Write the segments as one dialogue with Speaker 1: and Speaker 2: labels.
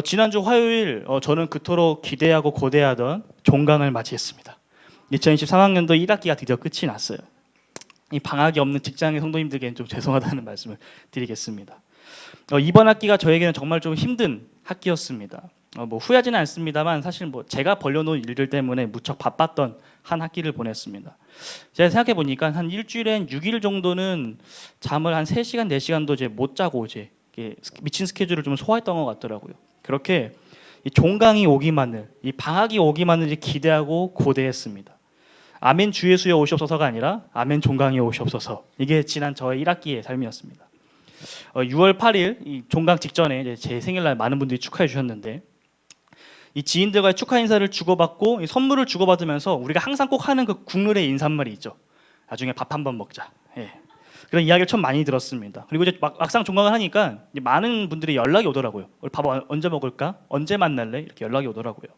Speaker 1: 지난주 화요일 저는 그토록 기대하고 고대하던 종강을 맞이했습니다. 2023학년도 1학기가 드디어 끝이 났어요. 이 방학이 없는 직장의 성도님들께는 좀 죄송하다는 말씀을 드리겠습니다. 이번 학기가 저에게는 정말 좀 힘든 학기였습니다. 뭐 후회하지는 않습니다만 사실 뭐 제가 벌려놓은 일들 때문에 무척 바빴던 한 학기를 보냈습니다. 제가 생각해 보니까 한 일주일엔 6일 정도는 잠을 한 3시간, 4시간도 이제 못 자고 이제 미친 스케줄을 좀 소화했던 것 같더라고요. 그렇게 이 종강이 오기만을, 이 방학이 오기만을 이제 기대하고 고대했습니다. 아멘 주 예수여 오시옵소서가 아니라 아멘 종강이 오시옵소서. 이게 지난 저의 1학기의 삶이었습니다. 6월 8일 이 종강 직전에 이제 제 생일날 많은 분들이 축하해 주셨는데 이 지인들과의 축하 인사를 주고받고 이 선물을 주고받으면서 우리가 항상 꼭 하는 그 국룰의 인사말이 있죠. 나중에 밥 한번 먹자. 예. 그런 이야기를 참 많이 들었습니다. 그리고 이제 막상 종강을 하니까 이제 많은 분들이 연락이 오더라고요. 우리 밥 언제 먹을까? 언제 만날래? 이렇게 연락이 오더라고요.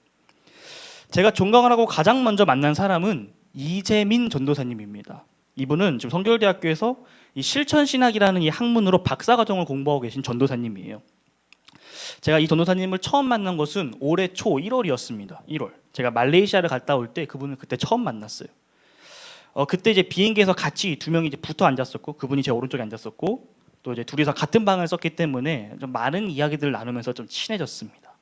Speaker 1: 제가 종강을 하고 가장 먼저 만난 사람은 이재민 전도사님입니다. 이분은 지금 성결대학교에서 이 실천신학이라는 이 학문으로 박사과정을 공부하고 계신 전도사님이에요. 제가 이 전도사님을 처음 만난 것은 올해 초 1월이었습니다. 1월. 제가 말레이시아를 갔다 올 때 그분을 그때 처음 만났어요. 그때 이제 비행기에서 같이 두 명이 이제 붙어 앉았었고 그분이 제 오른쪽에 앉았었고 또 이제 둘이서 같은 방을 썼기 때문에 좀 많은 이야기들을 나누면서 좀 친해졌습니다.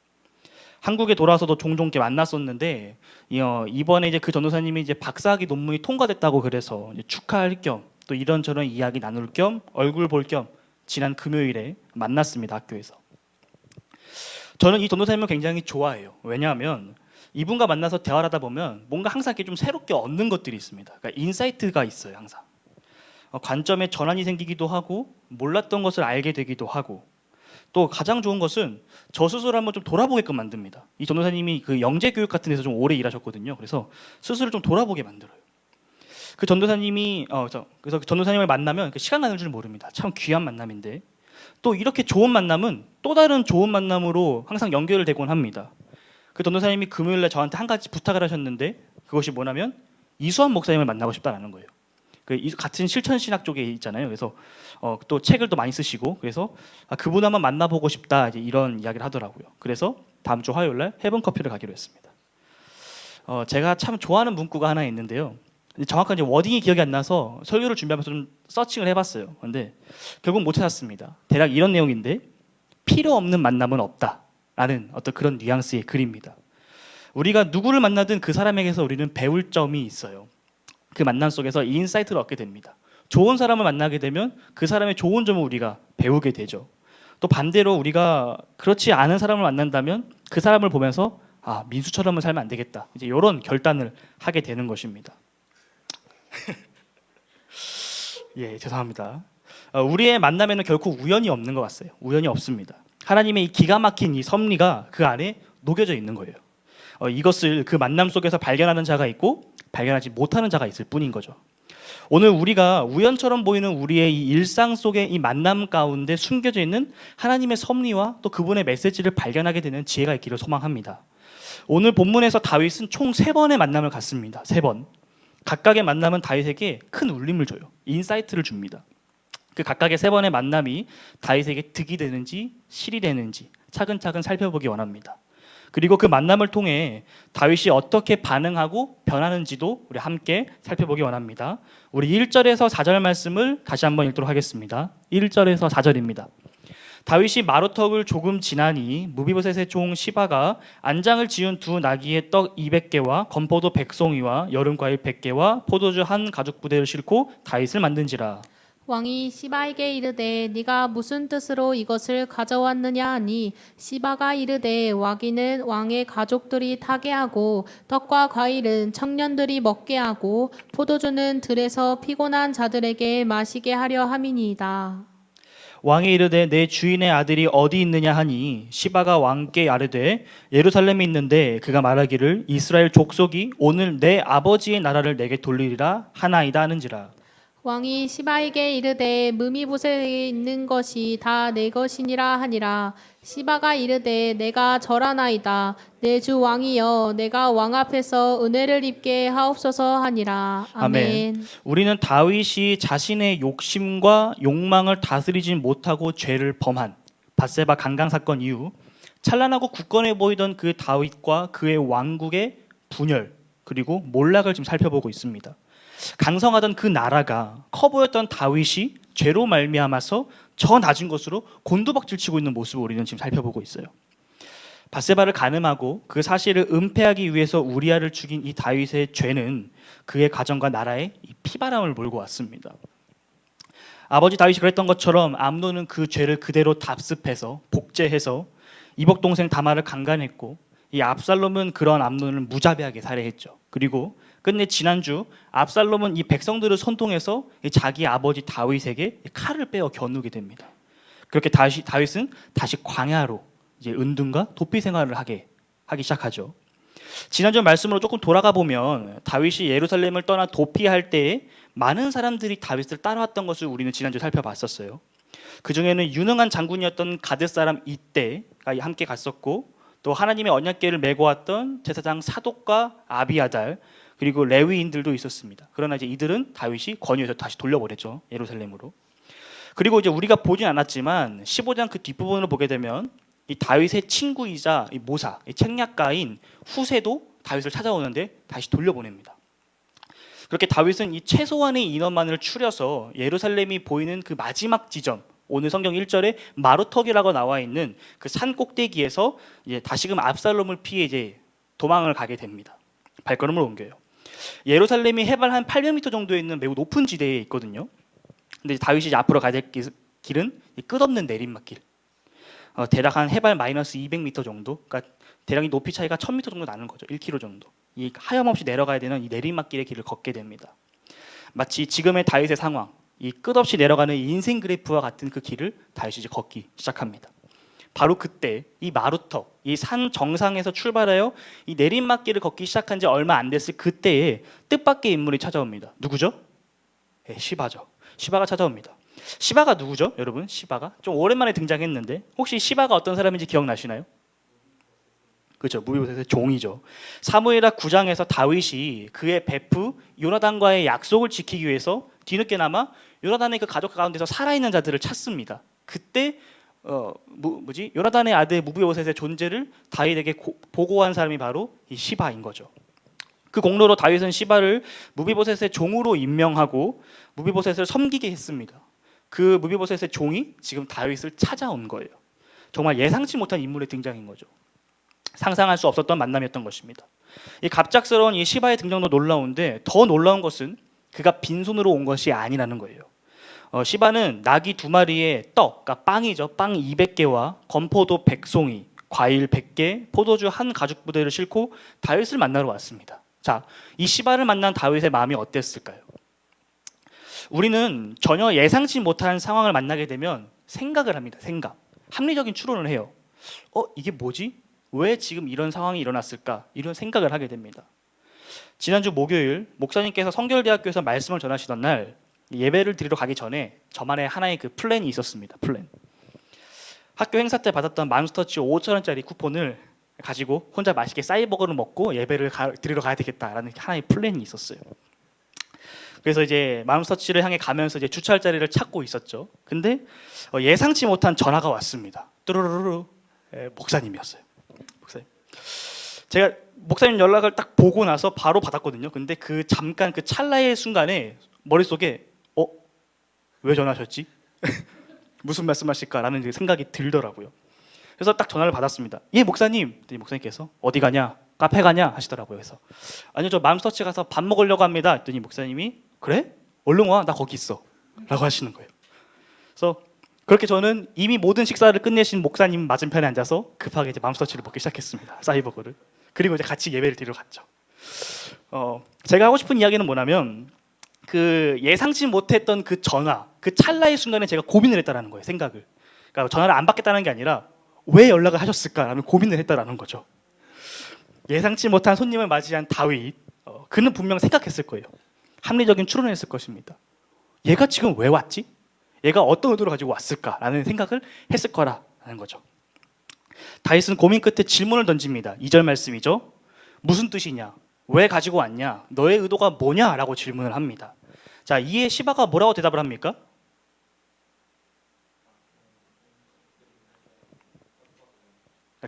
Speaker 1: 한국에 돌아와서도 종종 이렇게 만났었는데 이번에 이제 그 전도사님이 이제 박사학위 논문이 통과됐다고 그래서 이제 축하할 겸 또 이런저런 이야기 나눌 겸 얼굴 볼 겸 지난 금요일에 만났습니다. 학교에서. 저는 이 전도사님을 굉장히 좋아해요. 왜냐하면 이분과 만나서 대화를 하다 보면 뭔가 항상 이렇게 좀 새롭게 얻는 것들이 있습니다. 그러니까 인사이트가 있어요. 항상 관점의 전환이 생기기도 하고 몰랐던 것을 알게 되기도 하고 또 가장 좋은 것은 저 스스로 한번 좀 돌아보게끔 만듭니다. 이 전도사님이 그 영재교육 같은 데서 좀 오래 일하셨거든요. 그래서 스스로 좀 돌아보게 만들어요. 그 전도사님이 그래서 그 전도사님을 만나면 시간 가는 줄 모릅니다. 참 귀한 만남인데 또 이렇게 좋은 만남은 또 다른 좋은 만남으로 항상 연결을 되곤 합니다. 그 전도사님이 금요일에 저한테 한 가지 부탁을 하셨는데 그것이 뭐냐면 이수환 목사님을 만나고 싶다라는 거예요. 같은 실천신학 쪽에 있잖아요. 그래서 또 책을 또 많이 쓰시고 그래서 그분 한번 만나보고 싶다 이제 이런 이야기를 하더라고요. 그래서 다음 주 화요일날 헤븐커피를 가기로 했습니다. 제가 참 좋아하는 문구가 하나 있는데요. 정확한 이제 워딩이 기억이 안 나서 설교를 준비하면서 좀 서칭을 해봤어요. 그런데 결국 못 찾았습니다. 대략 이런 내용인데 필요 없는 만남은 없다라는 어떤 그런 뉘앙스의 글입니다. 우리가 누구를 만나든 그 사람에게서 우리는 배울 점이 있어요. 그 만남 속에서 인사이트를 얻게 됩니다. 좋은 사람을 만나게 되면 그 사람의 좋은 점을 우리가 배우게 되죠. 또 반대로 우리가 그렇지 않은 사람을 만난다면 그 사람을 보면서 민수처럼은 살면 안 되겠다. 이제 이런 결단을 하게 되는 것입니다. 예, 죄송합니다. 우리의 만남에는 결코 우연이 없는 것 같아요. 우연이 없습니다. 하나님의 이 기가 막힌 이 섭리가 그 안에 녹여져 있는 거예요. 이것을 그 만남 속에서 발견하는 자가 있고 발견하지 못하는 자가 있을 뿐인 거죠. 오늘 우리가 우연처럼 보이는 우리의 이 일상 속의 이 만남 가운데 숨겨져 있는 하나님의 섭리와 또 그분의 메시지를 발견하게 되는 지혜가 있기를 소망합니다. 오늘 본문에서 다윗은 총 3번의 만남을 갖습니다. 3번. 각각의 만남은 다윗에게 큰 울림을 줘요. 인사이트를 줍니다. 그 각각의 3번의 만남이 다윗에게 득이 되는지 실이 되는지 차근차근 살펴보기 원합니다. 그리고 그 만남을 통해 다윗이 어떻게 반응하고 변하는지도 우리 함께 살펴보기 원합니다. 우리 1절에서 4절 말씀을 다시 한번 읽도록 하겠습니다. 1절에서 4절입니다. 다윗이 마루턱을 조금 지나니 무비보셋의 종 시바가 안장을 지은 2 나귀의 떡 200개와 건포도 100송이와 여름과일 100개와 포도주 한 가죽 부대를 싣고 다윗을 만든지라.
Speaker 2: 왕이 시바에게 이르되 네가 무슨 뜻으로 이것을 가져왔느냐 하니 시바가 이르되 와기는 왕의 가족들이 타게 하고 떡과 과일은 청년들이 먹게 하고 포도주는 들에서 피곤한 자들에게 마시게 하려 함이니이다.
Speaker 1: 왕이 이르되 내 주인의 아들이 어디 있느냐 하니 시바가 왕께 아뢰되 예루살렘에 있는데 그가 말하기를 이스라엘 족속이 오늘 내 아버지의 나라를 내게 돌리리라 하나이다 하는지라.
Speaker 2: 왕이 시바에게 이르되 무미보셋에 있는 것이 다 내 것이니라 하니라. 시바가 이르되 내가 절하나이다. 내 주 왕이여 내가 왕 앞에서 은혜를 입게 하옵소서 하니라. 아멘.
Speaker 1: 우리는 다윗이 자신의 욕심과 욕망을 다스리지 못하고 죄를 범한 밧세바 강강 사건 이후 찬란하고 굳건해 보이던 그 다윗과 그의 왕국의 분열 그리고 몰락을 지금 살펴보고 있습니다. 강성하던 그 나라가 커 보였던 다윗이 죄로 말미암아서 저 낮은 것으로 곤두박질치고 있는 모습을 우리는 지금 살펴보고 있어요. 밧세바를 간음하고 그 사실을 은폐하기 위해서 우리아를 죽인 이 다윗의 죄는 그의 가정과 나라에 이 피바람을 몰고 왔습니다. 아버지 다윗이 그랬던 것처럼 암논은 그 죄를 그대로 답습해서 복제해서 이복 동생 다말을 강간했고 이 압살롬은 그런 암논을 무자비하게 살해했죠. 그리고 끝내 지난주 압살롬은 이 백성들을 선동해서 자기 아버지 다윗에게 칼을 빼어 겨누게 됩니다. 그렇게 다윗은 다시 광야로 이제 은둔과 도피 생활을 하기 시작하죠. 지난주 말씀으로 조금 돌아가 보면 다윗이 예루살렘을 떠나 도피할 때에 많은 사람들이 다윗을 따라왔던 것을 우리는 지난주 살펴봤었어요. 그 중에는 유능한 장군이었던 가드 사람 이때가 함께 갔었고, 또 하나님의 언약궤를 메고 왔던 제사장 사독과 아비아달 그리고 레위인들도 있었습니다. 그러나 이제 이들은 다윗이 권유해서 다시 돌려보냈죠, 예루살렘으로. 그리고 이제 우리가 보진 않았지만 15장 그 뒷부분을 보게 되면 이 다윗의 친구이자 이 모사, 이 책략가인 후세도 다윗을 찾아오는데 다시 돌려보냅니다. 그렇게 다윗은 이 최소한의 인원만을 추려서 예루살렘이 보이는 그 마지막 지점, 오늘 성경 1절에 마루턱이라고 나와 있는 그 산 꼭대기에서 이제 다시금 압살롬을 피해 이제 도망을 가게 됩니다. 발걸음을 옮겨요. 예루살렘이 해발 한 800m 정도에 있는 매우 높은 지대에 있거든요. 근데 다윗이 이제 앞으로 가야 될 길은 끝없는 내리막길. 대략 한 해발 마이너스 200m 정도, 그러니까 대략 이 높이 차이가 1000m 정도 나는 거죠. 1km 정도. 이 하염없이 내려가야 되는 이 내리막길의 길을 걷게 됩니다. 마치 지금의 다윗의 상황, 이 끝없이 내려가는 인생 그래프와 같은 그 길을 다윗이 이제 걷기 시작합니다. 바로 그때 이 마루턱, 이 산 정상에서 출발하여 이 내리막길을 걷기 시작한 지 얼마 안 됐을 그때에 뜻밖의 인물이 찾아옵니다. 누구죠? 네, 시바죠. 시바가 찾아옵니다. 시바가 누구죠? 여러분, 시바가 좀 오랜만에 등장했는데 혹시 시바가 어떤 사람인지 기억나시나요? 그렇죠, 무비보셋의 종이죠. 사무엘하 9장에서 다윗이 그의 베프 요나단과의 약속을 지키기 위해서 뒤늦게나마 요나단의 그 가족 가운데서 살아있는 자들을 찾습니다. 그때 요나단의 아들 무비보셋의 존재를 다윗에게 보고한 사람이 바로 이 시바인 거죠. 그 공로로 다윗은 시바를 무비보셋의 종으로 임명하고 무비보셋을 섬기게 했습니다. 그 무비보셋의 종이 지금 다윗을 찾아온 거예요. 정말 예상치 못한 인물의 등장인 거죠. 상상할 수 없었던 만남이었던 것입니다. 이 갑작스러운 이 시바의 등장도 놀라운데 더 놀라운 것은 그가 빈손으로 온 것이 아니라는 거예요. 시바는 나귀 2마리에 떡, 그러니까 빵이죠. 빵 200개와 건포도 100송이, 과일 100개, 포도주 한 가죽 부대를 싣고 다윗을 만나러 왔습니다. 자, 이 시바를 만난 다윗의 마음이 어땠을까요? 우리는 전혀 예상치 못한 상황을 만나게 되면 생각을 합니다. 합리적인 추론을 해요. 이게 뭐지? 왜 지금 이런 상황이 일어났을까? 이런 생각을 하게 됩니다. 지난주 목요일 목사님께서 성결대학교에서 말씀을 전하시던 날 예배를 드리러 가기 전에 저만의 하나의 그 플랜이 있었습니다. 플랜. 학교 행사 때 받았던 맘스터치 5,000원짜리 쿠폰을 가지고 혼자 맛있게 사이버거를 먹고 예배를 드리러 가야 되겠다라는 하나의 플랜이 있었어요. 그래서 이제 맘스터치를 향해 가면서 이제 주차할 자리를 찾고 있었죠. 근데 예상치 못한 전화가 왔습니다. 뚜루루루. 목사님이었어요. 목사님. 제가 목사님 연락을 딱 보고 나서 바로 받았거든요. 근데 그 잠깐 그 찰나의 순간에 머릿속에 왜 전화하셨지? 무슨 말씀하실까라는 생각이 들더라고요. 그래서 딱 전화를 받았습니다. 예, 목사님. 목사님께서 어디 가냐? 카페 가냐? 하시더라고요. 그래서 아니요, 저 맘스터치 가서 밥 먹으려고 합니다. 했더니 목사님이 그래? 얼른 와, 나 거기 있어 라고 하시는 거예요. 그래서 그렇게 저는 이미 모든 식사를 끝내신 목사님 맞은편에 앉아서 급하게 이제 맘스터치를 먹기 시작했습니다. 사이버거를. 그리고 이제 같이 예배를 드리러 갔죠. 제가 하고 싶은 이야기는 뭐냐면 그 예상치 못했던 그 전화, 그 찰나의 순간에 제가 고민을 했다라는 거예요. 생각을. 그러니까 전화를 안 받겠다는 게 아니라 왜 연락을 하셨을까라는 고민을 했다라는 거죠. 예상치 못한 손님을 맞이한 다윗, 그는 분명 생각했을 거예요. 합리적인 추론을 했을 것입니다. 얘가 지금 왜 왔지? 얘가 어떤 의도를 가지고 왔을까라는 생각을 했을 거라는 거죠. 다윗은 고민 끝에 질문을 던집니다. 2절 말씀이죠. 무슨 뜻이냐? 왜 가지고 왔냐? 너의 의도가 뭐냐? 라고 질문을 합니다. 자, 이에 시바가 뭐라고 대답을 합니까?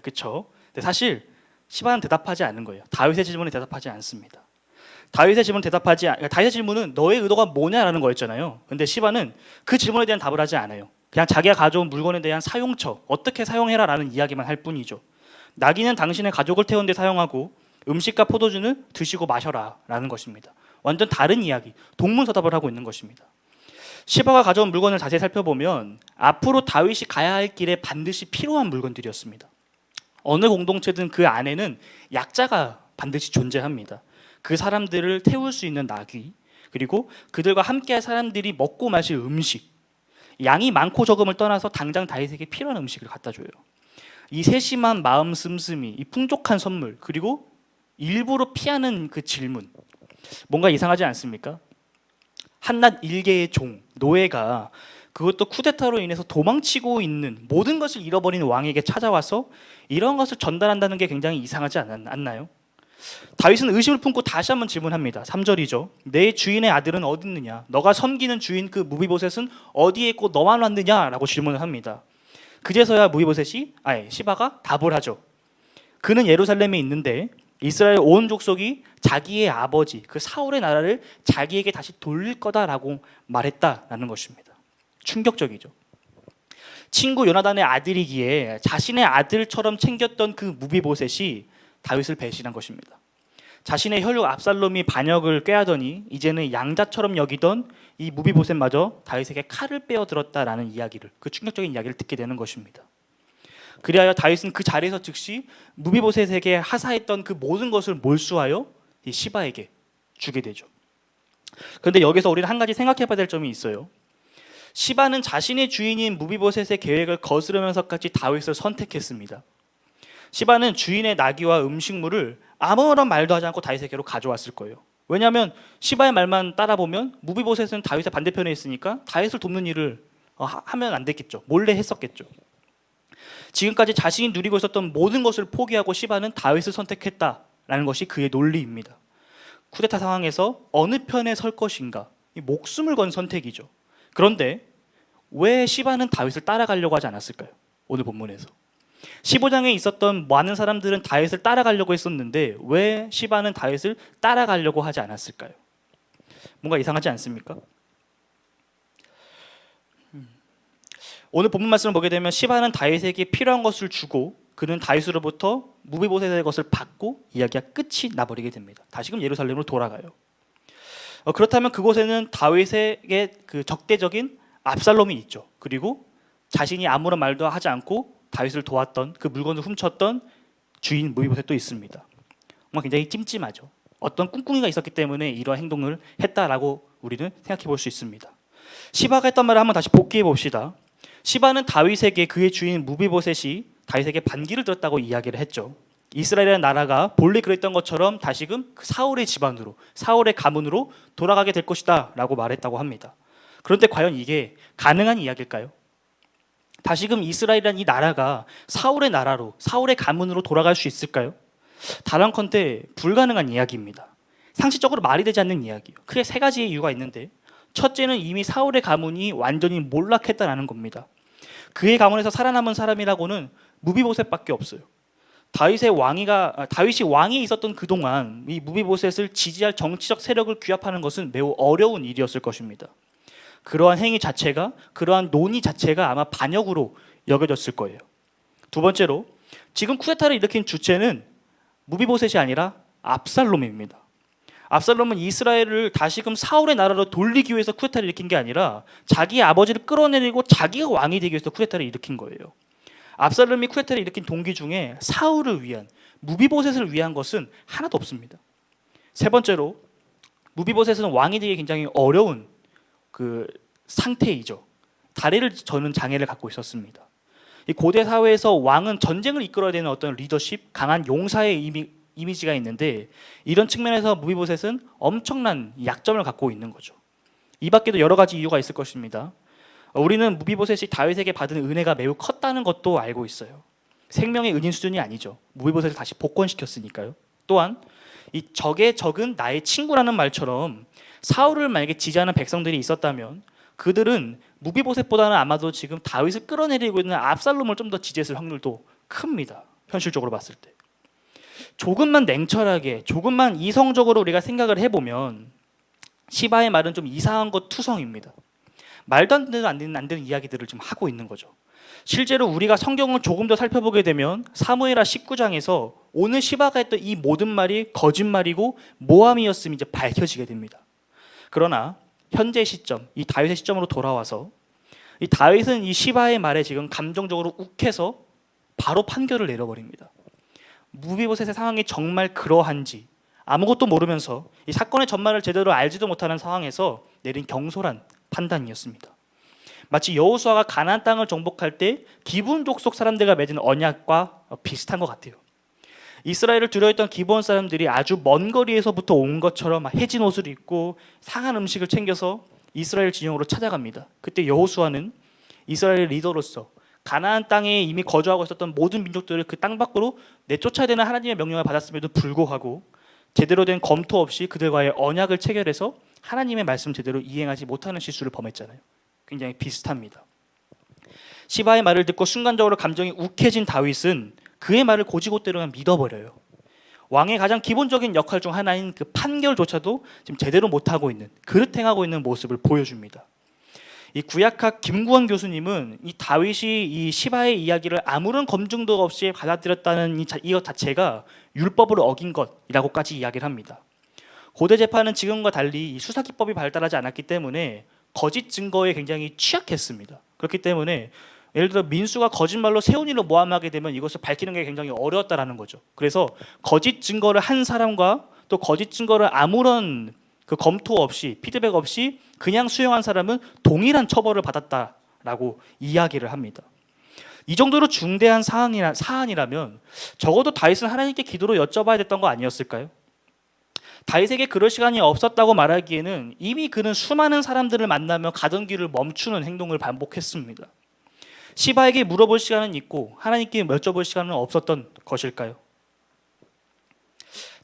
Speaker 1: 그렇죠? 근데 사실 시바는 대답하지 않는 거예요. 다윗의 질문에 대답하지 않습니다. 다윗의 질문은 너의 의도가 뭐냐라는 거였잖아요. 근데 시바는 그 질문에 대한 답을 하지 않아요. 그냥 자기가 가져온 물건에 대한 사용처, 어떻게 사용해라라는 이야기만 할 뿐이죠. 나귀는 당신의 가족을 태운 데 사용하고 음식과 포도주는 드시고 마셔라라는 것입니다. 완전 다른 이야기, 동문서답을 하고 있는 것입니다. 시바가 가져온 물건을 자세히 살펴보면 앞으로 다윗이 가야 할 길에 반드시 필요한 물건들이었습니다. 어느 공동체든 그 안에는 약자가 반드시 존재합니다. 그 사람들을 태울 수 있는 나귀, 그리고 그들과 함께할 사람들이 먹고 마실 음식, 양이 많고 적음을 떠나서 당장 다윗에게 필요한 음식을 갖다 줘요. 이 세심한 마음 씀씀이, 이 풍족한 선물, 그리고 일부러 피하는 그 질문, 뭔가 이상하지 않습니까? 한낱 일개의 종, 노예가 그것도 쿠데타로 인해서 도망치고 있는 모든 것을 잃어버린 왕에게 찾아와서 이런 것을 전달한다는 게 굉장히 이상하지 않나요? 다윗은 의심을 품고 다시 한번 질문합니다. 3절이죠. 내 주인의 아들은 어디 있느냐? 너가 섬기는 주인 그 무비보셋은 어디에 있고 너만 왔느냐라고 질문을 합니다. 그제서야 시바가 답을 하죠. 그는 예루살렘에 있는데 이스라엘 온 족속이 자기의 아버지 그 사울의 나라를 자기에게 다시 돌릴 거다라고 말했다라는 것입니다. 충격적이죠. 친구 요나단의 아들이기에 자신의 아들처럼 챙겼던 그 무비보셋이 다윗을 배신한 것입니다. 자신의 혈육 압살롬이 반역을 꾀하더니 이제는 양자처럼 여기던 이 무비보셋마저 다윗에게 칼을 빼어들었다라는 이야기를, 그 충격적인 이야기를 듣게 되는 것입니다. 그리하여 다윗은 그 자리에서 즉시 무비보셋에게 하사했던 그 모든 것을 몰수하여 이 시바에게 주게 되죠. 그런데 여기서 우리는 한 가지 생각해봐야 될 점이 있어요. 시바는 자신의 주인인 무비보셋의 계획을 거스르면서까지 다윗을 선택했습니다. 시바는 주인의 나귀와 음식물을 아무런 말도 하지 않고 다윗에게로 가져왔을 거예요. 왜냐하면 시바의 말만 따라보면 무비보셋은 다윗의 반대편에 있으니까 다윗을 돕는 일을 하면 안 됐겠죠. 몰래 했었겠죠. 지금까지 자신이 누리고 있었던 모든 것을 포기하고 시바는 다윗을 선택했다라는 것이 그의 논리입니다. 쿠데타 상황에서 어느 편에 설 것인가, 이 목숨을 건 선택이죠. 그런데 왜 시바는 다윗을 따라가려고 하지 않았을까요? 오늘 본문에서 15장에 있었던 많은 사람들은 다윗을 따라가려고 했었는데 왜 시바는 다윗을 따라가려고 하지 않았을까요? 뭔가 이상하지 않습니까? 오늘 본문 말씀을 보게 되면 시바는 다윗에게 필요한 것을 주고 그는 다윗으로부터 무비보셋의 것을 받고 이야기가 끝이 나버리게 됩니다. 다시금 예루살렘으로 돌아가요. 그렇다면 그곳에는 다윗에게 그 적대적인 압살롬이 있죠. 그리고 자신이 아무런 말도 하지 않고 다윗을 도왔던, 그 물건을 훔쳤던 주인 무비보셋도 있습니다. 정말 굉장히 찜찜하죠. 어떤 꿍꿍이가 있었기 때문에 이러한 행동을 했다라고 우리는 생각해 볼 수 있습니다. 시바가 했던 말을 한번 다시 복기해 봅시다. 시바는 다윗에게 그의 주인 무비보셋이 다윗에게 반기를 들었다고 이야기를 했죠. 이스라엘이라는 나라가 본래 그랬던 것처럼 다시금 그 사울의 집안으로, 사울의 가문으로 돌아가게 될 것이다 라고 말했다고 합니다. 그런데 과연 이게 가능한 이야기일까요? 다시금 이스라엘이라는 이 나라가 사울의 나라로, 사울의 가문으로 돌아갈 수 있을까요? 단언컨대 불가능한 이야기입니다. 상식적으로 말이 되지 않는 이야기예요. 크게 세 가지의 이유가 있는데, 첫째는 이미 사울의 가문이 완전히 몰락했다는 겁니다. 그의 가문에서 살아남은 사람이라고는 무비보셋밖에 없어요. 다윗이 왕이 있었던 그동안 이 무비보셋을 지지할 정치적 세력을 규합하는 것은 매우 어려운 일이었을 것입니다. 그러한 행위 자체가, 그러한 논의 자체가 아마 반역으로 여겨졌을 거예요. 두 번째로, 지금 쿠데타를 일으킨 주체는 무비보셋이 아니라 압살롬입니다. 압살롬은 이스라엘을 다시금 사울의 나라로 돌리기 위해서 쿠데타를 일으킨 게 아니라 자기의 아버지를 끌어내리고 자기가 왕이 되기 위해서 쿠데타를 일으킨 거예요. 압살롬이 쿠데타를 일으킨 동기 중에 사울을 위한, 무비보셋을 위한 것은 하나도 없습니다. 세 번째로, 무비보셋은 왕이 되기 굉장히 어려운 그 상태이죠. 다리를 저는 장애를 갖고 있었습니다. 이 고대 사회에서 왕은 전쟁을 이끌어야 되는 어떤 리더십, 강한 용사의 이미지가 있는데 이런 측면에서 무비보셋은 엄청난 약점을 갖고 있는 거죠. 이 밖에도 여러 가지 이유가 있을 것입니다. 우리는 무비보셋이 다윗에게 받은 은혜가 매우 컸다는 것도 알고 있어요. 생명의 은인 수준이 아니죠. 무비보셋을 다시 복권시켰으니까요. 또한 이 적의 적은 나의 친구라는 말처럼 사울을 만약에 지지하는 백성들이 있었다면 그들은 무비보셋보다는 아마도 지금 다윗을 끌어내리고 있는 압살롬을 좀 더 지지했을 확률도 큽니다. 현실적으로 봤을 때. 조금만 냉철하게, 조금만 이성적으로 우리가 생각을 해보면 시바의 말은 좀 이상한 것 투성입니다. 말도 안 되는 이야기들을 좀 하고 있는 거죠. 실제로 우리가 성경을 조금 더 살펴보게 되면 사무엘하 19장에서 오늘 시바가 했던 이 모든 말이 거짓말이고 모함이었음이 이제 밝혀지게 됩니다. 그러나 현재 시점, 이 다윗의 시점으로 돌아와서 이 다윗은 이 시바의 말에 지금 감정적으로 욱해서 바로 판결을 내려버립니다. 무비보셋의 상황이 정말 그러한지 아무것도 모르면서 이 사건의 전말을 제대로 알지도 못하는 상황에서 내린 경솔한 판단이었습니다. 마치 여호수아가 가나안 땅을 정복할 때 기브온 족속 사람들과 맺은 언약과 비슷한 것 같아요. 이스라엘을 두려워했던 기브온 사람들이 아주 먼 거리에서부터 온 것처럼 해진 옷을 입고 상한 음식을 챙겨서 이스라엘 진영으로 찾아갑니다. 그때 여호수아는 이스라엘 리더로서 가나안 땅에 이미 거주하고 있었던 모든 민족들을 그 땅 밖으로 내쫓아야 되는 하나님의 명령을 받았음에도 불구하고 제대로 된 검토 없이 그들과의 언약을 체결해서 하나님의 말씀 제대로 이행하지 못하는 실수를 범했잖아요. 굉장히 비슷합니다. 시바의 말을 듣고 순간적으로 감정이 욱해진 다윗은 그의 말을 고지고대로만 믿어버려요. 왕의 가장 기본적인 역할 중 하나인 그 판결조차도 지금 제대로 못하고 있는, 그릇행하고 있는 모습을 보여줍니다. 이 구약학 김구원 교수님은 이 다윗이 이 시바의 이야기를 아무런 검증도 없이 받아들였다는 이것 자체가 율법을 어긴 것이라고까지 이야기를 합니다. 고대 재판은 지금과 달리 이 수사 기법이 발달하지 않았기 때문에 거짓 증거에 굉장히 취약했습니다. 그렇기 때문에 예를 들어 민수가 거짓말로 세운이를 모함하게 되면 이것을 밝히는 게 굉장히 어려웠다라는 거죠. 그래서 거짓 증거를 한 사람과 또 거짓 증거를 아무런 그 검토 없이 피드백 없이 그냥 수용한 사람은 동일한 처벌을 받았다라고 이야기를 합니다. 이 정도로 중대한 사안이라면 적어도 다윗은 하나님께 기도로 여쭤봐야 됐던 거 아니었을까요? 다윗에게 그럴 시간이 없었다고 말하기에는 이미 그는 수많은 사람들을 만나며 가던 길을 멈추는 행동을 반복했습니다. 시바에게 물어볼 시간은 있고 하나님께 여쭤볼 시간은 없었던 것일까요?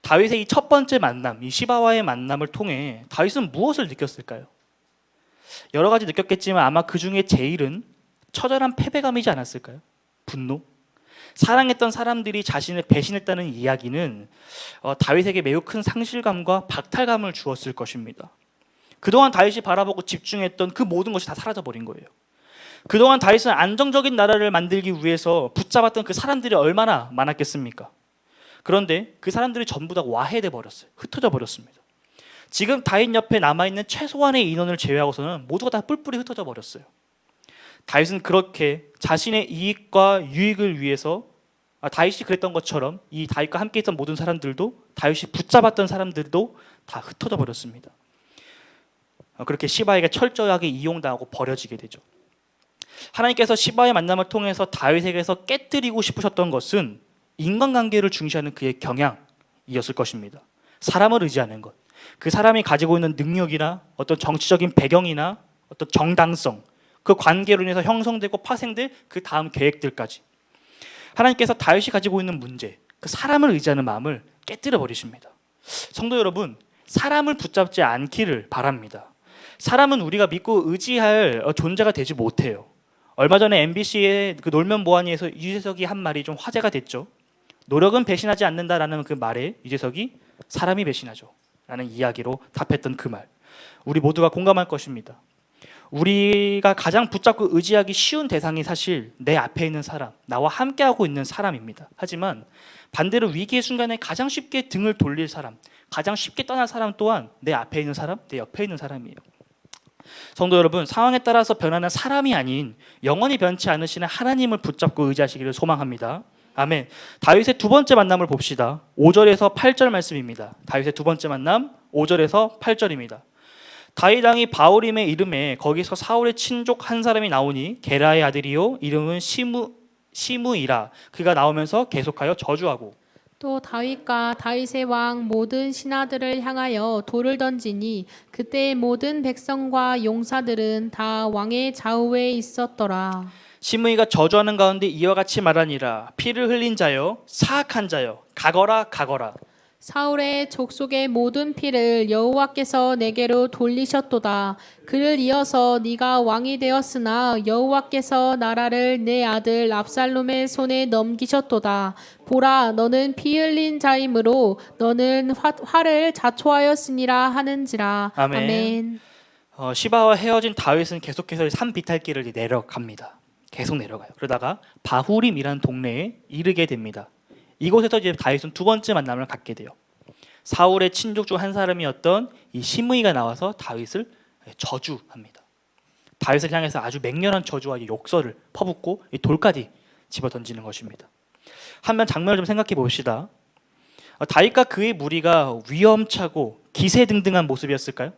Speaker 1: 다윗의 이 첫 번째 만남, 이 시바와의 만남을 통해 다윗은 무엇을 느꼈을까요? 여러 가지 느꼈겠지만 아마 그 중에 제일은 처절한 패배감이지 않았을까요? 분노? 사랑했던 사람들이 자신을 배신했다는 이야기는 다윗에게 매우 큰 상실감과 박탈감을 주었을 것입니다. 그동안 다윗이 바라보고 집중했던 그 모든 것이 다 사라져버린 거예요. 그동안 다윗은 안정적인 나라를 만들기 위해서 붙잡았던 그 사람들이 얼마나 많았겠습니까? 그런데 그 사람들이 전부 다 와해돼 버렸어요. 흩어져 버렸습니다. 지금 다윗 옆에 남아있는 최소한의 인원을 제외하고서는 모두가 다 뿔뿔이 흩어져 버렸어요. 다윗은 그렇게 자신의 이익과 유익을 위해서 다윗이 그랬던 것처럼 이 다윗과 함께 있던 모든 사람들도 다윗이 붙잡았던 사람들도 다 흩어져 버렸습니다. 그렇게 시바에게 철저하게 이용당하고 버려지게 되죠. 하나님께서 시바의 만남을 통해서 다윗에게서 깨뜨리고 싶으셨던 것은 인간관계를 중시하는 그의 경향이었을 것입니다. 사람을 의지하는 것, 그 사람이 가지고 있는 능력이나 어떤 정치적인 배경이나 어떤 정당성, 그 관계로 인해서 형성되고 파생될 그 다음 계획들까지 하나님께서 다윗이 가지고 있는 문제, 그 사람을 의지하는 마음을 깨뜨려 버리십니다. 성도 여러분, 사람을 붙잡지 않기를 바랍니다. 사람은 우리가 믿고 의지할 존재가 되지 못해요. 얼마 전에 MBC의 그 놀면 뭐하니에서 유재석이 한 말이 좀 화제가 됐죠. 노력은 배신하지 않는다라는 그 말에 유재석이 사람이 배신하죠 라는 이야기로 답했던 그 말, 우리 모두가 공감할 것입니다. 우리가 가장 붙잡고 의지하기 쉬운 대상이 사실 내 앞에 있는 사람, 나와 함께하고 있는 사람입니다. 하지만 반대로 위기의 순간에 가장 쉽게 등을 돌릴 사람, 가장 쉽게 떠날 사람 또한 내 앞에 있는 사람, 내 옆에 있는 사람이에요. 성도 여러분, 상황에 따라서 변하는 사람이 아닌 영원히 변치 않으시는 하나님을 붙잡고 의지하시기를 소망합니다. 아멘. 다윗의 두 번째 만남을 봅시다. 5절에서 8절 말씀입니다. 다윗의 두 번째 만남 5절에서 8절입니다. 다윗 왕이 바오림에 이름에 거기서 사울의 친족 한 사람이 나오니 게라의 아들이요 이름은 시므이라. 그가 나오면서 계속하여 저주하고
Speaker 2: 또 다윗과 다윗의 왕 모든 신하들을 향하여 돌을 던지니 그때 모든 백성과 용사들은 다 왕의 좌우에 있었더라.
Speaker 1: 시므이가 저주하는 가운데 이와 같이 말하니라. 피를 흘린 자여, 사악한 자여, 가거라 가거라.
Speaker 2: 사울의 족속의 모든 피를 여호와께서 내게로 돌리셨도다. 그를 이어서 네가 왕이 되었으나 여호와께서 나라를 내 아들 압살롬의 손에 넘기셨도다. 보라, 너는 피 흘린 자이므로 너는 화를 자초하였으니라 하는지라.
Speaker 1: 아멘.
Speaker 2: 아멘.
Speaker 1: 시바와 헤어진 다윗은 계속해서 산 비탈길을 내려갑니다. 계속 내려가요. 그러다가 바후림이라는 동네에 이르게 됩니다. 이곳에서 이제 다윗은 두 번째 만남을 갖게 돼요. 사울의 친족 중 한 사람이었던 이 시므이가 나와서 다윗을 저주합니다. 다윗을 향해서 아주 맹렬한 저주와 욕설을 퍼붓고 이 돌까지 집어 던지는 것입니다. 한번 장면을 좀 생각해 봅시다. 다윗과 그의 무리가 위험차고 기세등등한 모습이었을까요?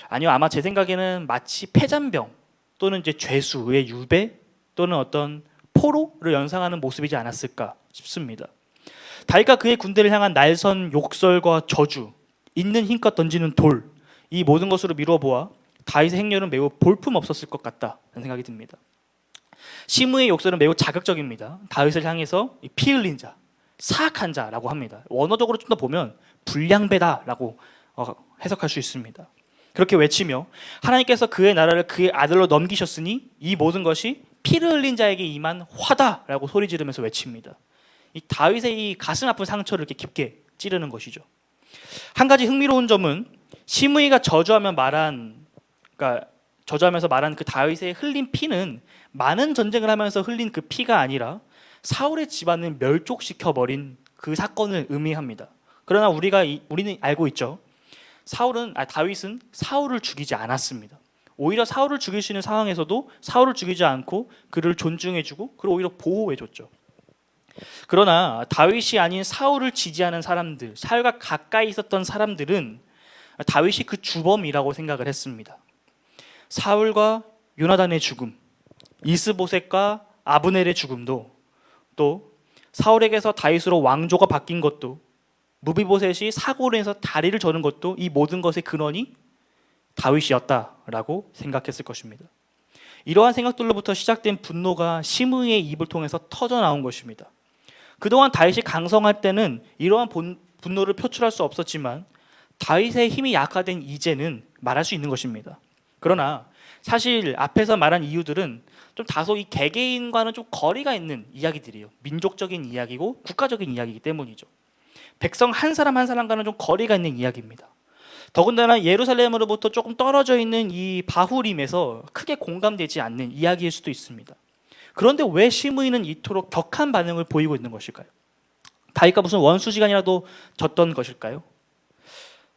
Speaker 1: 아니요, 아마 제 생각에는 마치 폐잔병 또는 이제 죄수의 유배 또는 어떤 포로를 연상하는 모습이지 않았을까 싶습니다. 다윗과 그의 군대를 향한 날선 욕설과 저주, 있는 힘껏 던지는 돌, 이 모든 것으로 미루어 보아 다윗의 행렬은 매우 볼품 없었을 것 같다는 생각이 듭니다. 시므의 욕설은 매우 자극적입니다. 다윗을 향해서 피 흘린 자, 사악한 자라고 합니다. 원어적으로 좀 더 보면 불량배다라고 해석할 수 있습니다. 그렇게 외치며 하나님께서 그의 나라를 그의 아들로 넘기셨으니 이 모든 것이 피를 흘린 자에게 임한 화다라고 소리 지르면서 외칩니다. 이 다윗의 이 가슴 아픈 상처를 이렇게 깊게 찌르는 것이죠. 한 가지 흥미로운 점은 시므이가 저주하면서 말한 그 다윗의 흘린 피는 많은 전쟁을 하면서 흘린 그 피가 아니라 사울의 집안을 멸족시켜 버린 그 사건을 의미합니다. 그러나 우리는 알고 있죠. 다윗은 사울을 죽이지 않았습니다. 오히려 사울을 죽일 수 있는 상황에서도 사울을 죽이지 않고 그를 존중해주고 그를 오히려 보호해줬죠. 그러나 다윗이 아닌 사울을 지지하는 사람들, 사울과 가까이 있었던 사람들은 다윗이 그 주범이라고 생각을 했습니다. 사울과 요나단의 죽음, 이스보셋과 아브넬의 죽음도, 또 사울에게서 다윗으로 왕조가 바뀐 것도, 무비보셋이 사고로 인해서 다리를 저는 것도 이 모든 것의 근원이 다윗이었다라고 생각했을 것입니다. 이러한 생각들로부터 시작된 분노가 시므이의 입을 통해서 터져 나온 것입니다. 그동안 다윗이 강성할 때는 이러한 분노를 표출할 수 없었지만 다윗의 힘이 약화된 이제는 말할 수 있는 것입니다. 그러나 사실 앞에서 말한 이유들은 좀 다소 이 개개인과는 좀 거리가 있는 이야기들이에요. 민족적인 이야기고 국가적인 이야기이기 때문이죠. 백성 한 사람 한 사람과는 좀 거리가 있는 이야기입니다. 더군다나 예루살렘으로부터 조금 떨어져 있는 이 바후림에서 크게 공감되지 않는 이야기일 수도 있습니다. 그런데 왜 시므이는 이토록 격한 반응을 보이고 있는 것일까요? 다윗과 무슨 원수지간이라도 졌던 것일까요?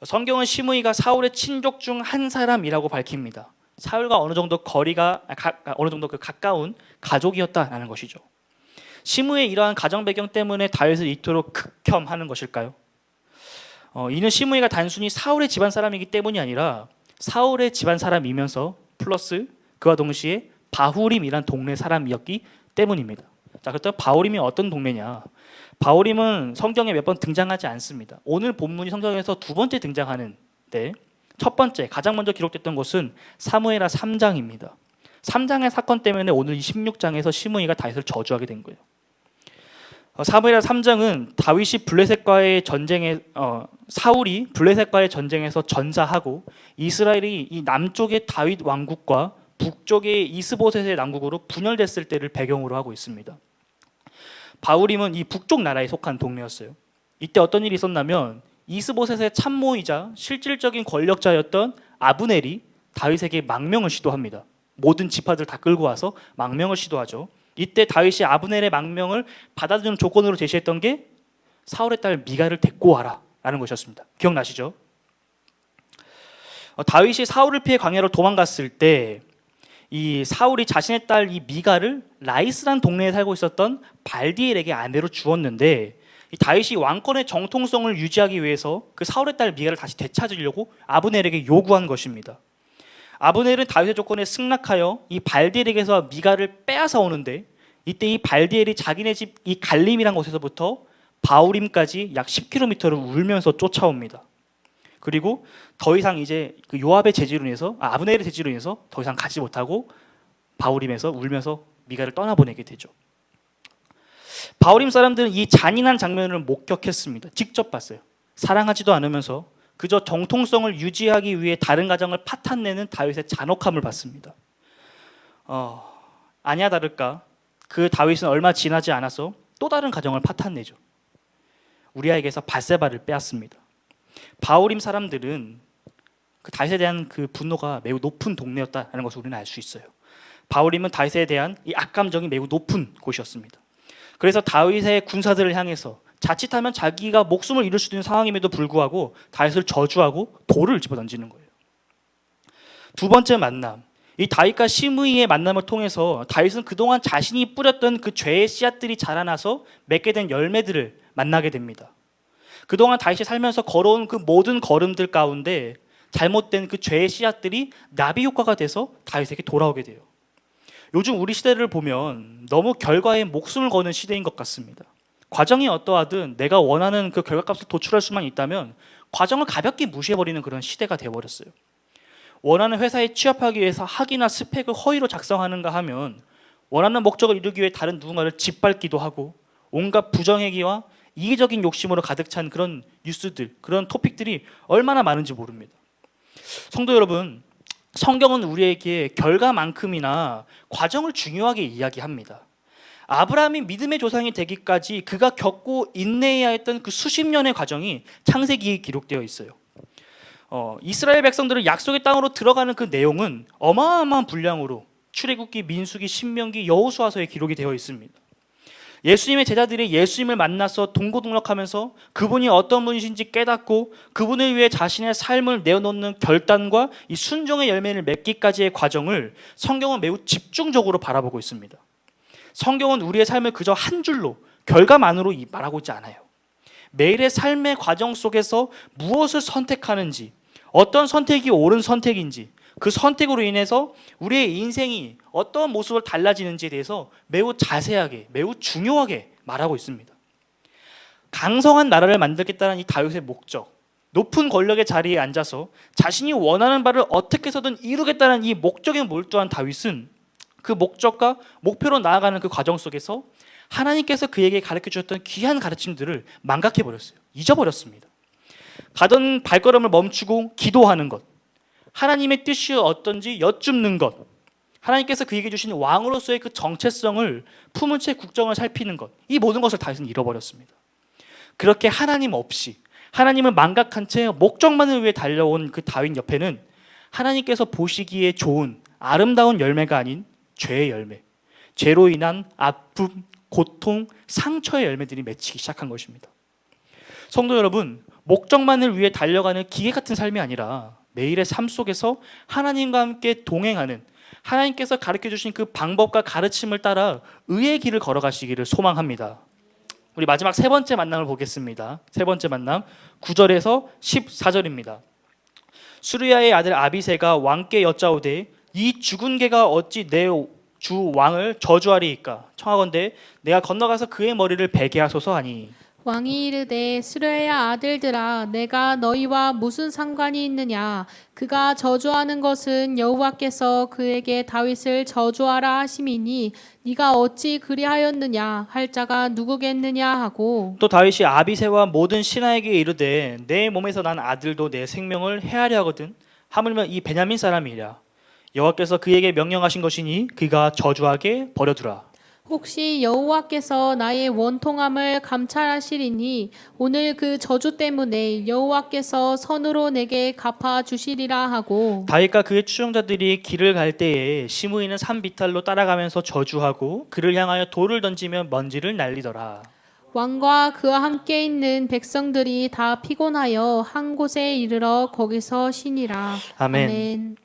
Speaker 1: 성경은 시므이가 사울의 친족 중 한 사람이라고 밝힙니다. 사울과 어느 정도 가까운 가족이었다라는 것이죠. 시므의 이러한 가정 배경 때문에 다윗을 이토록 극혐하는 것일까요? 이는 시므이가 단순히 사울의 집안 사람이기 때문이 아니라 사울의 집안 사람이면서 플러스 그와 동시에 바후림이란 동네 사람이었기 때문입니다. 자, 그렇다면 바후림이 어떤 동네냐? 바후림은 성경에 몇 번 등장하지 않습니다. 오늘 본문이 성경에서 두 번째 등장하는데 첫 번째, 가장 먼저 기록됐던 곳은 사무엘하 3장입니다. 3장의 사건 때문에 오늘 26장에서 시므이가 다윗을 저주하게 된 거예요. 사무엘하 3장은 사울이 블레셋과의 전쟁에서 전사하고 이스라엘이 이 남쪽의 다윗 왕국과 북쪽의 이스보셋의 남국으로 분열됐을 때를 배경으로 하고 있습니다. 바후림은 이 북쪽 나라에 속한 동네였어요. 이때 어떤 일이 있었냐면 이스보셋의 참모이자 실질적인 권력자였던 아브넬이 다윗에게 망명을 시도합니다. 모든 지파들 다 끌고 와서 망명을 시도하죠. 이때 다윗이 아브넬의 망명을 받아들이는 조건으로 제시했던 게 사울의 딸 미갈을 데리고 와라 라는 것이었습니다. 기억나시죠? 다윗이 사울을 피해 광야로 도망갔을 때 이 사울이 자신의 딸 이 미갈을 라이스란 동네에 살고 있었던 발디엘에게 아내로 주었는데 이 다윗이 왕권의 정통성을 유지하기 위해서 그 사울의 딸 미갈을 다시 되찾으려고 아브넬에게 요구한 것입니다. 아브넬은 다윗의 조건에 승낙하여 이 발디엘에게서 미갈을 빼앗아 오는데 이때 이 발디엘이 자기네 집 이 갈림이란 곳에서부터 바후림까지 약 10km를 울면서 쫓아옵니다. 그리고 더 이상 이제 그 요압의 제지로 인해서 아브넬의 제지로 인해서 더 이상 가지 못하고 바후림에서 울면서 미갈을 떠나보내게 되죠. 바울임 사람들은 이 잔인한 장면을 목격했습니다. 직접 봤어요. 사랑하지도 않으면서 그저 정통성을 유지하기 위해 다른 가정을 파탄내는 다윗의 잔혹함을 봤습니다. 아니야 다를까 그 다윗은 얼마 지나지 않아서 또 다른 가정을 파탄내죠. 우리아에게서 밧세바를 빼앗습니다. 바울임 사람들은 그 다윗에 대한 그 분노가 매우 높은 동네였다는 것을 우리는 알 수 있어요. 바울임은 다윗에 대한 이 악감정이 매우 높은 곳이었습니다. 그래서 다윗의 군사들을 향해서 자칫하면 자기가 목숨을 잃을 수도 있는 상황임에도 불구하고 다윗을 저주하고 돌을 집어던지는 거예요. 두 번째 만남, 이 다윗과 시므이의 만남을 통해서 다윗은 그동안 자신이 뿌렸던 그 죄의 씨앗들이 자라나서 맺게 된 열매들을 만나게 됩니다. 그동안 다윗이 살면서 걸어온 그 모든 걸음들 가운데 잘못된 그 죄의 씨앗들이 나비 효과가 돼서 다윗에게 돌아오게 돼요. 요즘 우리 시대를 보면 너무 결과에 목숨을 거는 시대인 것 같습니다. 과정이 어떠하든 내가 원하는 그 결과값을 도출할 수만 있다면 과정을 가볍게 무시해버리는 그런 시대가 되어버렸어요. 원하는 회사에 취업하기 위해서 학위나 스펙을 허위로 작성하는가 하면 원하는 목적을 이루기 위해 다른 누군가를 짓밟기도 하고 온갖 부정행위와 이기적인 욕심으로 가득 찬 그런 뉴스들, 그런 토픽들이 얼마나 많은지 모릅니다. 성도 여러분, 성경은 우리에게 결과만큼이나 과정을 중요하게 이야기합니다. 아브라함이 믿음의 조상이 되기까지 그가 겪고 인내해야 했던 그 수십 년의 과정이 창세기에 기록되어 있어요. 이스라엘 백성들을 약속의 땅으로 들어가는 그 내용은 어마어마한 분량으로 출애굽기, 민수기, 신명기, 여호수아서에 기록이 되어 있습니다. 예수님의 제자들이 예수님을 만나서 동고동락하면서 그분이 어떤 분이신지 깨닫고 그분을 위해 자신의 삶을 내어놓는 결단과 이 순종의 열매를 맺기까지의 과정을 성경은 매우 집중적으로 바라보고 있습니다. 성경은 우리의 삶을 그저 한 줄로 결과만으로 말하고 있지 않아요. 매일의 삶의 과정 속에서 무엇을 선택하는지, 어떤 선택이 옳은 선택인지, 그 선택으로 인해서 우리의 인생이 어떤 모습으로 달라지는지에 대해서 매우 자세하게, 매우 중요하게 말하고 있습니다. 강성한 나라를 만들겠다는 이 다윗의 목적, 높은 권력의 자리에 앉아서 자신이 원하는 바를 어떻게 해서든 이루겠다는 이 목적에 몰두한 다윗은 그 목적과 목표로 나아가는 그 과정 속에서 하나님께서 그에게 가르쳐 주셨던 귀한 가르침들을 망각해버렸어요. 잊어버렸습니다. 가던 발걸음을 멈추고 기도하는 것, 하나님의 뜻이 어떤지 여쭙는 것, 하나님께서 그에게 주신 왕으로서의 그 정체성을 품은 채 국정을 살피는 것, 이 모든 것을 다윗은 잃어버렸습니다. 그렇게 하나님 없이 하나님을 망각한 채 목적만을 위해 달려온 그 다윗 옆에는 하나님께서 보시기에 좋은 아름다운 열매가 아닌 죄의 열매, 죄로 인한 아픔, 고통, 상처의 열매들이 맺히기 시작한 것입니다. 성도 여러분, 목적만을 위해 달려가는 기계 같은 삶이 아니라 매일의 삶 속에서 하나님과 함께 동행하는, 하나님께서 가르쳐 주신 그 방법과 가르침을 따라 의의 길을 걸어가시기를 소망합니다. 우리 마지막 세 번째 만남을 보겠습니다. 세 번째 만남 9절에서 14절입니다. 수르야의 아들 아비새가 왕께 여짜오되 이 죽은 개가 어찌 내 주 왕을 저주하리이까? 청하건대 내가 건너가서 그의 머리를 베게 하소서 하니,
Speaker 2: 왕이 이르되 수르야 아들들아 내가 너희와 무슨 상관이 있느냐 그가 저주하는 것은 여호와께서 그에게 다윗을 저주하라 하심이니 네가 어찌 그리하였느냐 할 자가 누구겠느냐 하고,
Speaker 1: 또 다윗이 아비새와 모든 신하에게 이르되 내 몸에서 난 아들도 내 생명을 해하려 하거든 하물며 이 베냐민 사람이랴. 여호와께서 그에게 명령하신 것이니 그가 저주하게 버려두라.
Speaker 2: 혹시 여호와께서 나의 원통함을 감찰하시리니 오늘 그 저주 때문에 여호와께서 선으로 내게 갚아 주시리라 하고,
Speaker 1: 다윗과 그의 추종자들이 길을 갈 때에 시므이는 산 비탈로 따라가면서 저주하고 그를 향하여 돌을 던지며 먼지를 날리더라.
Speaker 2: 왕과 그와 함께 있는 백성들이 다 피곤하여 한 곳에 이르러 거기서 쉬니라.
Speaker 1: 아멘.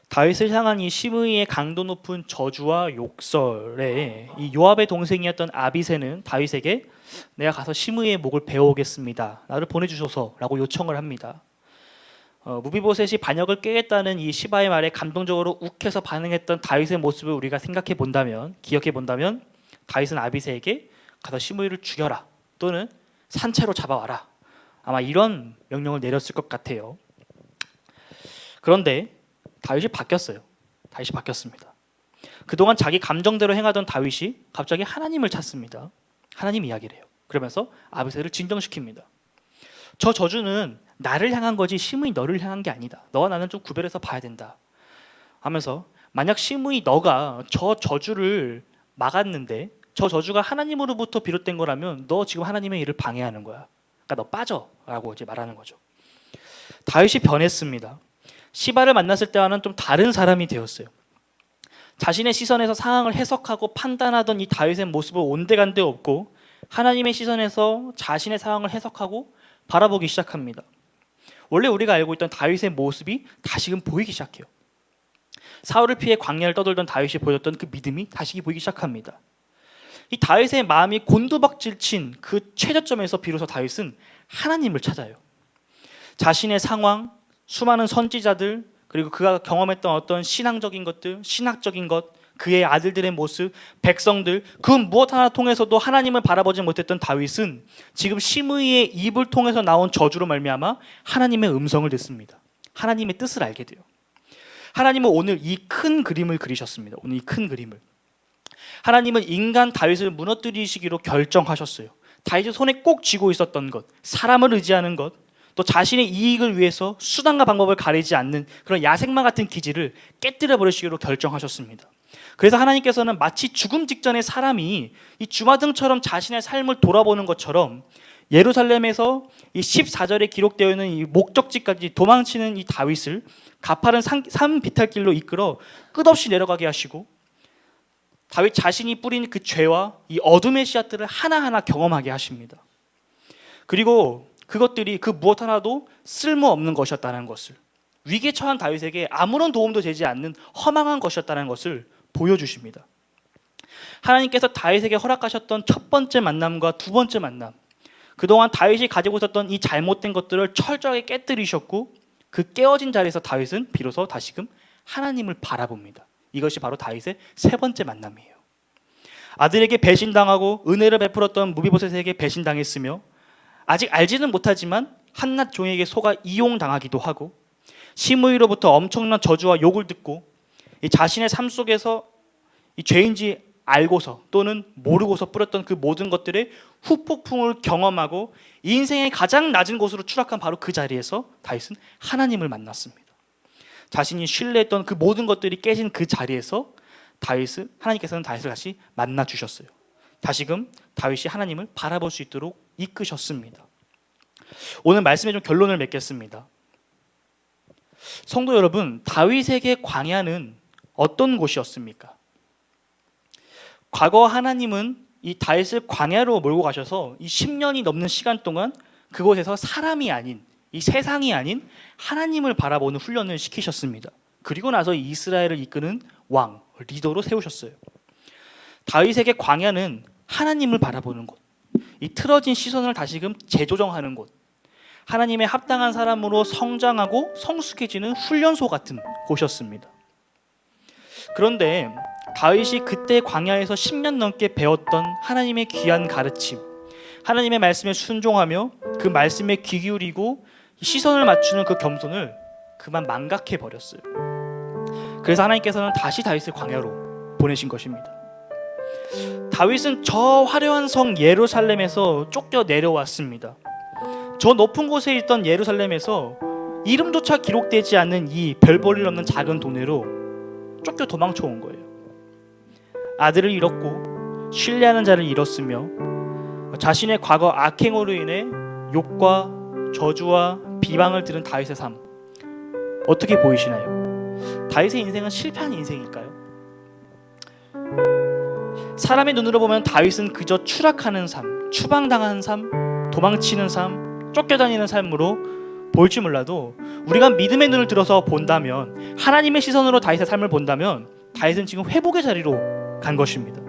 Speaker 1: 다윗을 향한 이 시므이의 강도 높은 저주와 욕설에 이 요압의 동생이었던 아비새는 다윗에게 내가 가서 시므이의 목을 베어오겠습니다. 나를 보내주소서라고 요청을 합니다. 무비보셋이 반역을 깨겠다는 이 시바의 말에 감동적으로 욱해서 반응했던 다윗의 모습을 우리가 생각해 본다면, 기억해 본다면 다윗은 아비새에게 가서 시므이를 죽여라 또는 산채로 잡아와라, 아마 이런 명령을 내렸을 것 같아요. 그런데 다윗이 바뀌었어요. 다윗이 바뀌었습니다. 그동안 자기 감정대로 행하던 다윗이 갑자기 하나님을 찾습니다. 하나님 이야기를 해요. 그러면서 아비새를 진정시킵니다. 저 저주는 나를 향한 거지 시므이 너를 향한 게 아니다. 너와 나는 좀 구별해서 봐야 된다 하면서, 만약 시므이 너가 저 저주를 막았는데 저 저주가 하나님으로부터 비롯된 거라면 너 지금 하나님의 일을 방해하는 거야. 그러니까 너 빠져 라고 이제 말하는 거죠. 다윗이 변했습니다. 시바를 만났을 때와는 좀 다른 사람이 되었어요. 자신의 시선에서 상황을 해석하고 판단하던 이 다윗의 모습을 온데간데 없고 하나님의 시선에서 자신의 상황을 해석하고 바라보기 시작합니다. 원래 우리가 알고 있던 다윗의 모습이 다시금 보이기 시작해요. 사울을 피해 광야를 떠돌던 다윗이 보였던 그 믿음이 다시 보이기 시작합니다. 이 다윗의 마음이 곤두박질 친 그 최저점에서 비로소 다윗은 하나님을 찾아요. 자신의 상황, 수많은 선지자들, 그리고 그가 경험했던 어떤 신앙적인 것들, 신학적인 것, 그의 아들들의 모습, 백성들, 그 무엇 하나 통해서도 하나님을 바라보지 못했던 다윗은 지금 시므이의 입을 통해서 나온 저주로 말미암아 하나님의 음성을 듣습니다. 하나님의 뜻을 알게 돼요. 하나님은 오늘 이 큰 그림을 그리셨습니다. 오늘 이 큰 그림을. 하나님은 인간 다윗을 무너뜨리시기로 결정하셨어요. 다윗의 손에 꼭 쥐고 있었던 것, 사람을 의지하는 것, 또 자신의 이익을 위해서 수단과 방법을 가리지 않는 그런 야생마 같은 기질을 깨뜨려 버리시기로 결정하셨습니다. 그래서 하나님께서는 마치 죽음 직전의 사람이 이 주마등처럼 자신의 삶을 돌아보는 것처럼 예루살렘에서 이 14절에 기록되어 있는 이 목적지까지 도망치는 이 다윗을 가파른 산 비탈길로 이끌어 끝없이 내려가게 하시고, 다윗 자신이 뿌린 그 죄와 이 어둠의 씨앗들을 하나하나 경험하게 하십니다. 그리고 그것들이 그 무엇 하나도 쓸모없는 것이었다는 것을, 위기에 처한 다윗에게 아무런 도움도 되지 않는 허망한 것이었다는 것을 보여주십니다. 하나님께서 다윗에게 허락하셨던 첫 번째 만남과 두 번째 만남, 그동안 다윗이 가지고 있었던 이 잘못된 것들을 철저하게 깨뜨리셨고, 그 깨어진 자리에서 다윗은 비로소 다시금 하나님을 바라봅니다. 이것이 바로 다윗의 세 번째 만남이에요. 아들에게 배신당하고 은혜를 베풀었던 무비보셋에게 배신당했으며, 아직 알지는 못하지만 한낱 종에게 속아 이용당하기도 하고, 시므이로부터 엄청난 저주와 욕을 듣고 이 자신의 삶 속에서 이 죄인지 알고서 또는 모르고서 뿌렸던 그 모든 것들의 후폭풍을 경험하고 인생의 가장 낮은 곳으로 추락한 바로 그 자리에서 다윗은 하나님을 만났습니다. 자신이 신뢰했던 그 모든 것들이 깨진 그 자리에서 하나님께서는 다윗을 다시 만나 주셨어요. 다시금 다윗이 하나님을 바라볼 수 있도록 이끄셨습니다. 오늘 말씀에 좀 결론을 맺겠습니다. 성도 여러분, 다윗에게 광야는 어떤 곳이었습니까? 과거 하나님은 이 다윗을 광야로 몰고 가셔서 이 10년이 넘는 시간 동안 그곳에서 사람이 아닌, 이 세상이 아닌 하나님을 바라보는 훈련을 시키셨습니다. 그리고 나서 이스라엘을 이끄는 왕, 리더로 세우셨어요. 다윗에게 광야는 하나님을 바라보는 곳, 이 틀어진 시선을 다시금 재조정하는 곳, 하나님의 합당한 사람으로 성장하고 성숙해지는 훈련소 같은 곳이었습니다. 그런데 다윗이 그때 광야에서 10년 넘게 배웠던 하나님의 귀한 가르침, 하나님의 말씀에 순종하며 그 말씀에 귀 기울이고 시선을 맞추는 그 겸손을 그만 망각해 버렸어요. 그래서 하나님께서는 다시 다윗을 광야로 보내신 것입니다. 다윗은 저 화려한 성 예루살렘에서 쫓겨 내려왔습니다. 저 높은 곳에 있던 예루살렘에서 이름조차 기록되지 않는 이 별 볼 일 없는 작은 동네로 쫓겨 도망쳐 온 거예요. 아들을 잃었고 신뢰하는 자를 잃었으며 자신의 과거 악행으로 인해 욕과 저주와 비방을 들은 다윗의 삶, 어떻게 보이시나요? 다윗의 인생은 실패한 인생일까요? 사람의 눈으로 보면 다윗은 그저 추락하는 삶, 추방당하는 삶, 도망치는 삶, 쫓겨다니는 삶으로 보일지 몰라도 우리가 믿음의 눈을 들어서 본다면, 하나님의 시선으로 다윗의 삶을 본다면 다윗은 지금 회복의 자리로 간 것입니다.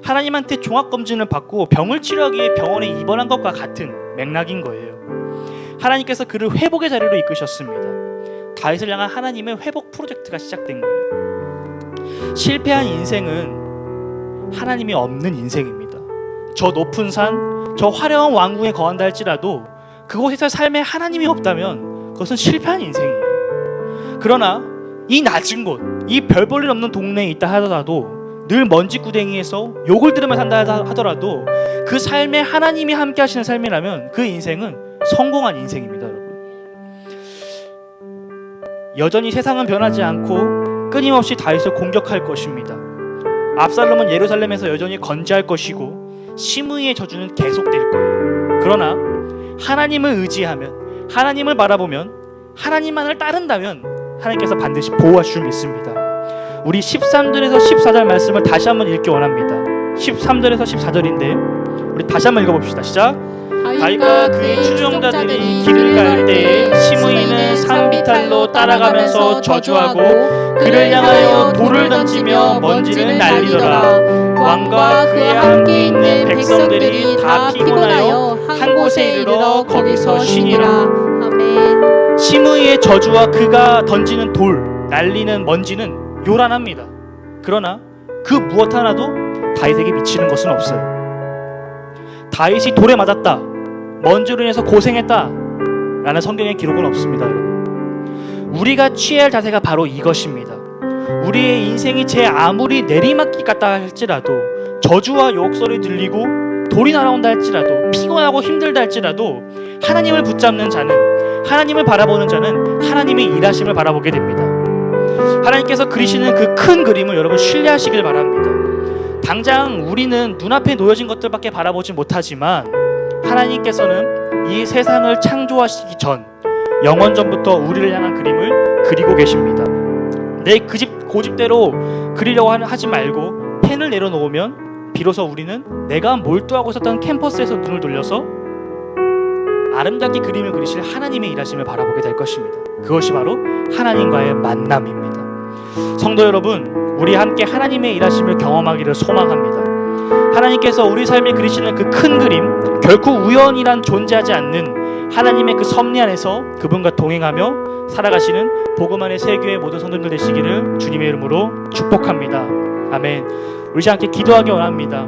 Speaker 1: 하나님한테 종합검진을 받고 병을 치료하기 위해 병원에 입원한 것과 같은 맥락인 거예요. 하나님께서 그를 회복의 자리로 이끄셨습니다. 다윗을 향한 하나님의 회복 프로젝트가 시작된 거예요. 실패한 인생은 하나님이 없는 인생입니다. 저 높은 산, 저 화려한 왕궁에 거한다 할지라도 그곳에서 삶에 하나님이 없다면 그것은 실패한 인생이에요. 그러나 이 낮은 곳, 이 별 볼 일 없는 동네에 있다 하더라도 늘 먼지구덩이에서 욕을 들으며 산다 하더라도 그 삶에 하나님이 함께 하시는 삶이라면 그 인생은 성공한 인생입니다, 여러분. 여전히 세상은 변하지 않고 끊임없이 다윗을 공격할 것입니다. 압살롬은 예루살렘에서 여전히 건재할 것이고 시므이의 저주는 계속될 거예요. 그러나 하나님을 의지하면, 하나님을 바라보면, 하나님만을 따른다면 하나님께서 반드시 보호하실 줄 믿습니다. 우리 13절에서 14절 말씀을 다시 한번 읽기 원합니다. 13절에서 14절인데 우리 다시 한번 읽어봅시다. 시작. 다윗과 그의 추종자들이 길을 갈 때에 시므이는 산비탈로 따라가면서 저주하고 그를 향하여 돌을 던지며 먼지를 날리더라. 왕과 그의 함께 있는 백성들이 다 피곤하여 한 곳에 이르러 거기서 쉬니라.
Speaker 2: 아멘.
Speaker 1: 시므이의 저주와 그가 던지는 돌, 날리는 먼지는 요란합니다. 그러나 그 무엇 하나도 다윗에게 미치는 것은 없어요. 다윗이 돌에 맞았다, 먼지로 인해서 고생했다 라는 성경의 기록은 없습니다, 여러분. 우리가 취해야 할 자세가 바로 이것입니다. 우리의 인생이 제 아무리 내리막길 같다 할지라도, 저주와 욕설이 들리고 돌이 날아온다 할지라도, 피곤하고 힘들다 할지라도 하나님을 붙잡는 자는, 하나님을 바라보는 자는 하나님의 일하심을 바라보게 됩니다. 하나님께서 그리시는 그 큰 그림을 여러분 신뢰하시길 바랍니다. 당장 우리는 눈앞에 놓여진 것들밖에 바라보지 못하지만 하나님께서는 이 세상을 창조하시기 전, 영원 전부터 우리를 향한 그림을 그리고 계십니다. 내 고집대로 그리려고 하지 말고 펜을 내려놓으면 비로소 우리는 내가 몰두하고 있었던 캠퍼스에서 눈을 돌려서 아름답게 그림을 그리실 하나님의 일하심을 바라보게 될 것입니다. 그것이 바로 하나님과의 만남입니다. 성도 여러분, 우리 함께 하나님의 일하심을 경험하기를 소망합니다. 하나님께서 우리 삶에 그리시는 그 큰 그림, 결코 우연이란 존재하지 않는 하나님의 그 섭리 안에서 그분과 동행하며 살아가시는 복음 안의 세교의 모든 성도님들 되시기를 주님의 이름으로 축복합니다. 아멘. 우리 함께 기도하기 원합니다.